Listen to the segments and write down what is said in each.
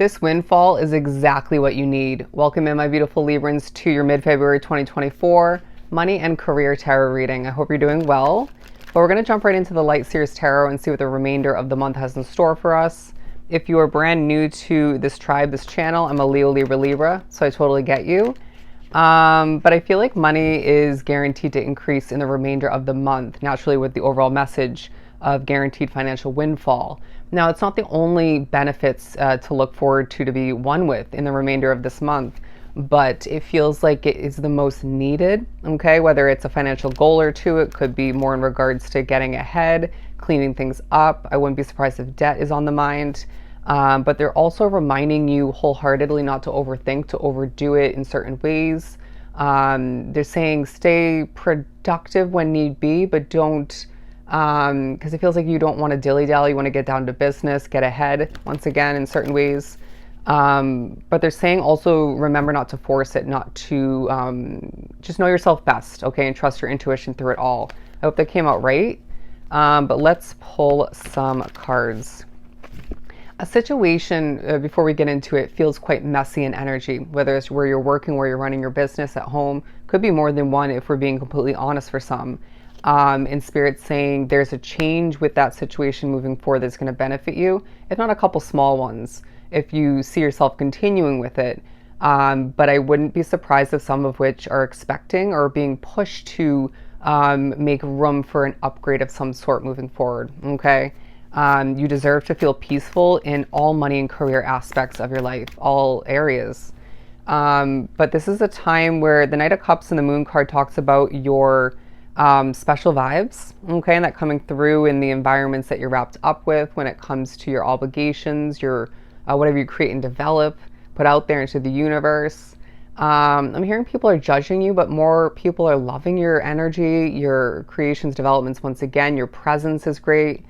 This windfall is exactly what you need. Welcome in, my beautiful Librans, to your mid-February 2024 money and career tarot reading. I hope you're doing well. But we're going to jump right into the Light Series Tarot and see what the remainder of the month has in store for us. If you are brand new to this tribe, this channel, I'm a Leo, Libra, Libra, so I totally get you. But I feel like money is guaranteed to increase in the remainder of the month, naturally with the overall message of guaranteed financial windfall. Now, it's not the only benefits to look forward to be won with in the remainder of this month, but it feels like it is the most needed, okay? Whether it's a financial goal or two, it could be more in regards to getting ahead, cleaning things up. I wouldn't be surprised if debt is on the mind. But they're also reminding you wholeheartedly not to overthink, to overdo it in certain ways. They're saying stay productive when need be, but don't, because it feels like you don't want to dilly-dally. You want to get down to business, get ahead once again in certain ways. But they're saying also remember not to force it, not to, just know yourself best, okay, and trust your intuition through it all. I hope that came out right. But let's pull some cards. A situation, before we get into it, feels quite messy in energy, whether it's where you're working, where you're running your business at home. Could be more than one if we're being completely honest for some. In Spirit saying there's a change with that situation moving forward that's going to benefit you, if not a couple small ones, if you see yourself continuing with it. But I wouldn't be surprised if some of which are expecting or being pushed to make room for an upgrade of some sort moving forward, okay? You deserve to feel peaceful in all money and career aspects of your life, all areas. But this is a time where the Knight of Cups and the Moon card talks about your special vibes, okay, and that coming through in the environments that you're wrapped up with when it comes to your obligations, your whatever you create and develop, put out there into the universe. I'm hearing people are judging you, but more people are loving your energy, your creations, developments. Once again, your presence is great.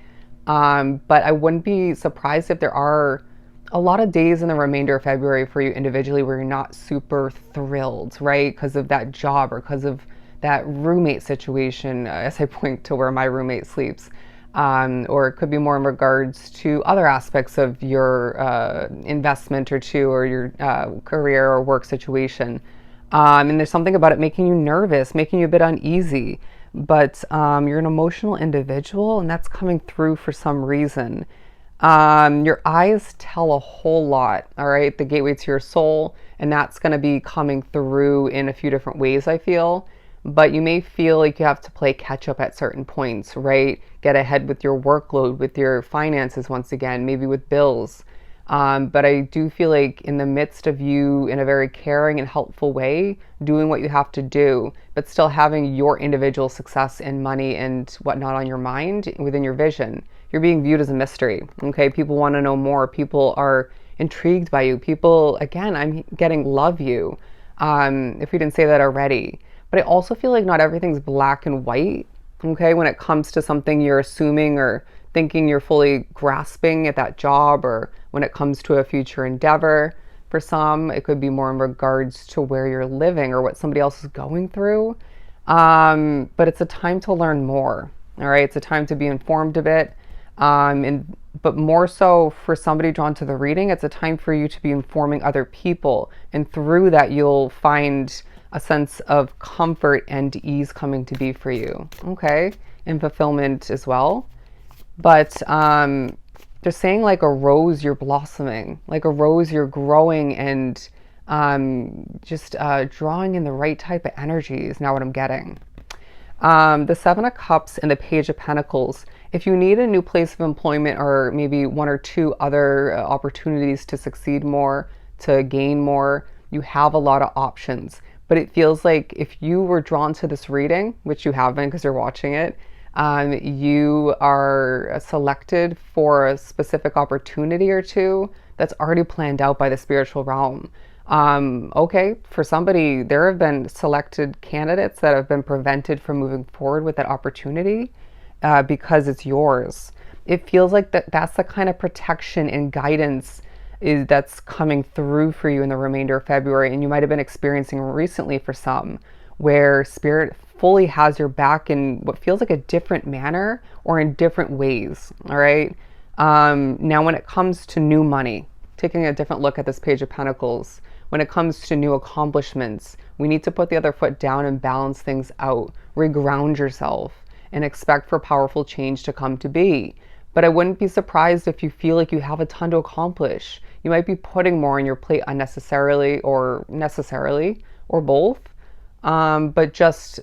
But I wouldn't be surprised if there are a lot of days in the remainder of February for you individually where you're not super thrilled, right? Because of that job or because of that roommate situation, as I point to where my roommate sleeps. Or it could be more in regards to other aspects of your investment or two, or your career or work situation. And there's something about it making you nervous, making you a bit uneasy. But you're an emotional individual, and that's coming through for some reason. Your eyes tell a whole lot, all right? The gateway to your soul, and that's going to be coming through in a few different ways, I feel. But you may feel like you have to play catch up at certain points, right? Get ahead with your workload, with your finances once again, maybe with bills. But I do feel like in the midst of you, in a very caring and helpful way, doing what you have to do, but still having your individual success and money and whatnot on your mind within your vision, you're being viewed as a mystery, okay? People want to know more. People are intrigued by you. People, again, I'm getting love you, if we didn't say that already. But I also feel like not everything's black and white, okay? When it comes to something you're assuming or thinking you're fully grasping at that job, or when it comes to a future endeavor. For some, it could be more in regards to where you're living or what somebody else is going through. But it's a time to learn more, all right? It's a time to be informed a bit. But more so for somebody drawn to the reading, it's a time for you to be informing other people. And through that, you'll find a sense of comfort and ease coming to be for you, okay? And fulfillment as well. But they're saying like a rose, you're blossoming. Like a rose, you're growing and just drawing in the right type of energy is now what I'm getting. The Seven of Cups and the Page of Pentacles. If you need a new place of employment or maybe one or two other opportunities to succeed more, to gain more, you have a lot of options. But it feels like if you were drawn to this reading, which you have been because you're watching it, you are selected for a specific opportunity or two that's already planned out by the spiritual realm. Okay, for somebody, there have been selected candidates that have been prevented from moving forward with that opportunity because it's yours. It feels like that's the kind of protection and guidance that's coming through for you in the remainder of February, and you might have been experiencing recently for some, where Spirit fully has your back in what feels like a different manner or in different ways, all right? Now, when it comes to new money, taking a different look at this Page of Pentacles. When it comes to new accomplishments, we need to put the other foot down and balance things out, reground yourself, and expect for powerful change to come to be. But I wouldn't be surprised if you feel like you have a ton to accomplish. You might be putting more on your plate unnecessarily or necessarily, or both. But just,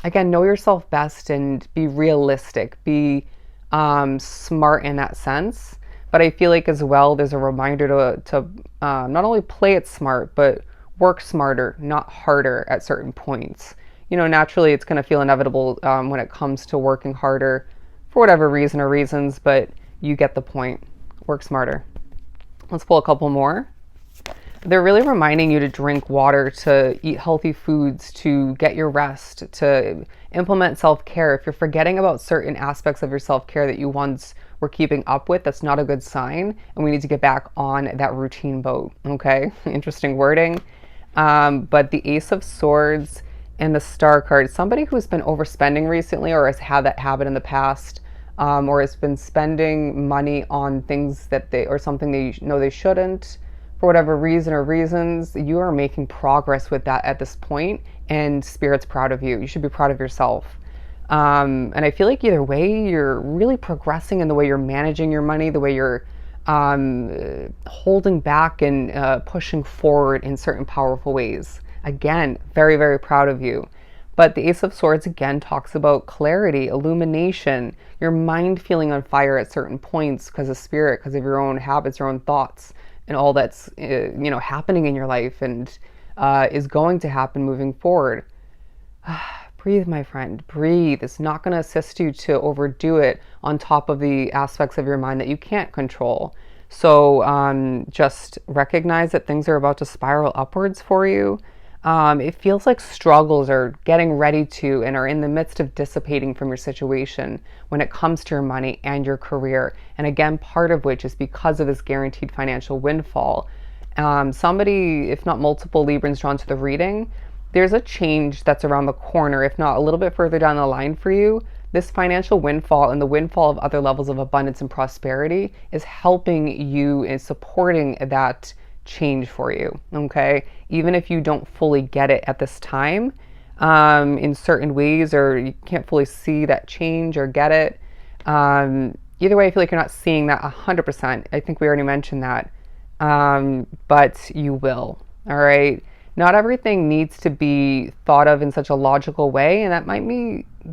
again, know yourself best and be realistic. Be smart in that sense. But I feel like as well, there's a reminder to not only play it smart, but work smarter, not harder at certain points. You know, naturally it's going to feel inevitable when it comes to working harder for whatever reason or reasons, but you get the point. Work smarter. Let's pull a couple more. They're really reminding you to drink water, to eat healthy foods, to get your rest, to implement self-care. If you're forgetting about certain aspects of your self-care that you once were keeping up with, that's not a good sign, and we need to get back on that routine boat, okay? Interesting wording. But the Ace of Swords and the Star card, somebody who's been overspending recently or has had that habit in the past, or has been spending money on things that or something they know they shouldn't, for whatever reason or reasons, you are making progress with that at this point, and Spirit's proud of you. You should be proud of yourself. And I feel like either way, you're really progressing in the way you're managing your money, the way you're holding back and pushing forward in certain powerful ways. Again, very, very proud of you. But the Ace of Swords again talks about clarity, illumination, your mind feeling on fire at certain points because of Spirit, because of your own habits, your own thoughts, and all that's happening in your life and is going to happen moving forward. Breathe, my friend, breathe. It's not going to assist you to overdo it on top of the aspects of your mind that you can't control. So just recognize that things are about to spiral upwards for you. It feels like struggles are getting ready to and are in the midst of dissipating from your situation when it comes to your money and your career. And again, part of which is because of this guaranteed financial windfall. Somebody, if not multiple Librans drawn to the reading, there's a change that's around the corner, if not a little bit further down the line for you. This financial windfall and the windfall of other levels of abundance and prosperity is helping you and supporting that change for you, okay? Even if you don't fully get it at this time in certain ways, or you can't fully see that change or get it. Either way, I feel like you're not seeing that 100%. I think we already mentioned that, but you will, all right? Not everything needs to be thought of in such a logical way, and that might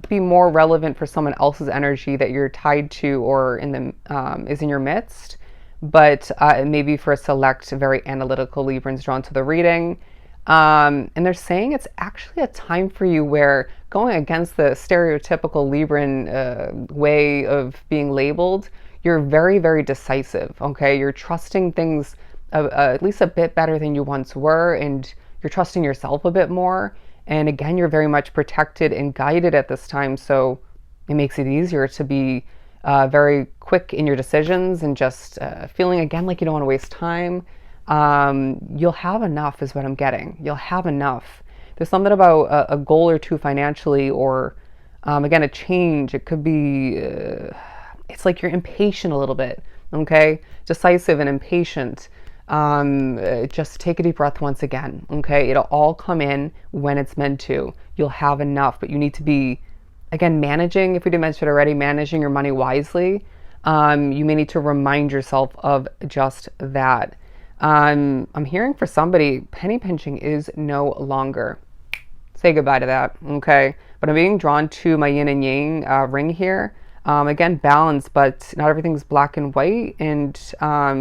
be more relevant for someone else's energy that you're tied to or is in your midst. But maybe for a select, very analytical Librans drawn to the reading. And they're saying it's actually a time for you where, going against the stereotypical Libran way of being labeled, you're very, very decisive, okay? You're trusting things at least a bit better than you once were, and you're trusting yourself a bit more. And again, you're very much protected and guided at this time, so it makes it easier to be very quick in your decisions and just feeling again like you don't want to waste time. You'll have enough is what I'm getting. You'll have enough. There's something about a goal or two financially, or again, a change. It could be, it's like you're impatient a little bit, okay? Decisive and impatient. Just take a deep breath once again, okay? It'll all come in when it's meant to. You'll have enough, but you need to be, again, managing, if we didn't mention it already, managing your money wisely. You may need to remind yourself of just that. I'm hearing for somebody, penny pinching is no longer. Say goodbye to that, okay? But I'm being drawn to my yin and yang ring here. Again, balance, but not everything's black and white, and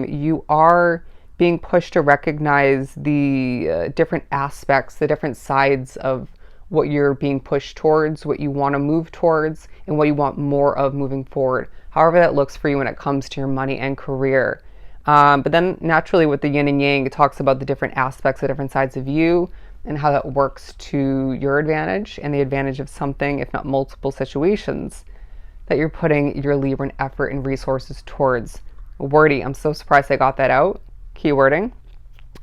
you are being pushed to recognize the different aspects, the different sides of what you're being pushed towards, what you want to move towards, and what you want more of moving forward. However that looks for you when it comes to your money and career. But then naturally with the yin and yang, it talks about the different aspects, the different sides of you, and how that works to your advantage and the advantage of something, if not multiple situations, that you're putting your Libran effort and resources towards. Wordy, I'm so surprised I got that out. Keywording.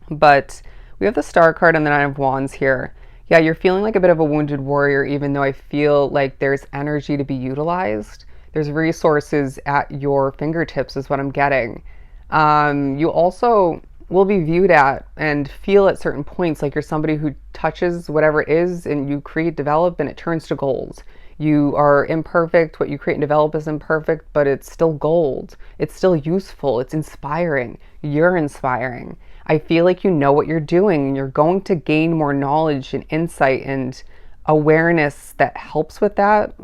But we have the Star card and the Nine of Wands here. Yeah, you're feeling like a bit of a wounded warrior, even though I feel like there's energy to be utilized. There's resources at your fingertips is what I'm getting. You also will be viewed at and feel at certain points like you're somebody who touches whatever it is and you create, develop, and it turns to gold. You are imperfect. What you create and develop is imperfect, but it's still gold. It's still useful. It's inspiring. You're inspiring. I feel like you know what you're doing, and you're going to gain more knowledge and insight and awareness that helps with that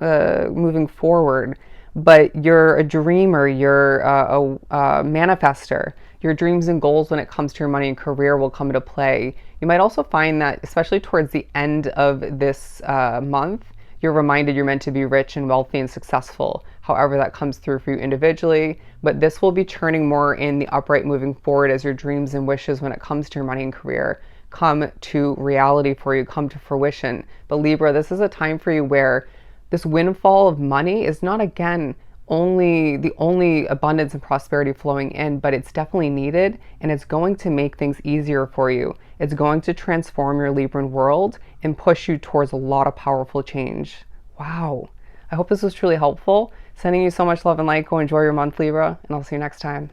moving forward. But you're a dreamer, you're a manifester. Your dreams and goals when it comes to your money and career will come into play. You might also find that, especially towards the end of this month, you're reminded you're meant to be rich and wealthy and successful, however that comes through for you individually. But this will be churning more in the upright moving forward as your dreams and wishes when it comes to your money and career come to reality for you, come to fruition. But Libra, this is a time for you where this windfall of money is not, again, the only abundance and prosperity flowing in, but it's definitely needed, and it's going to make things easier for you. It's going to transform your Libran world and push you towards a lot of powerful change. Wow. I hope this was truly helpful. Sending you so much love and light. Go enjoy your month, Libra, and I'll see you next time.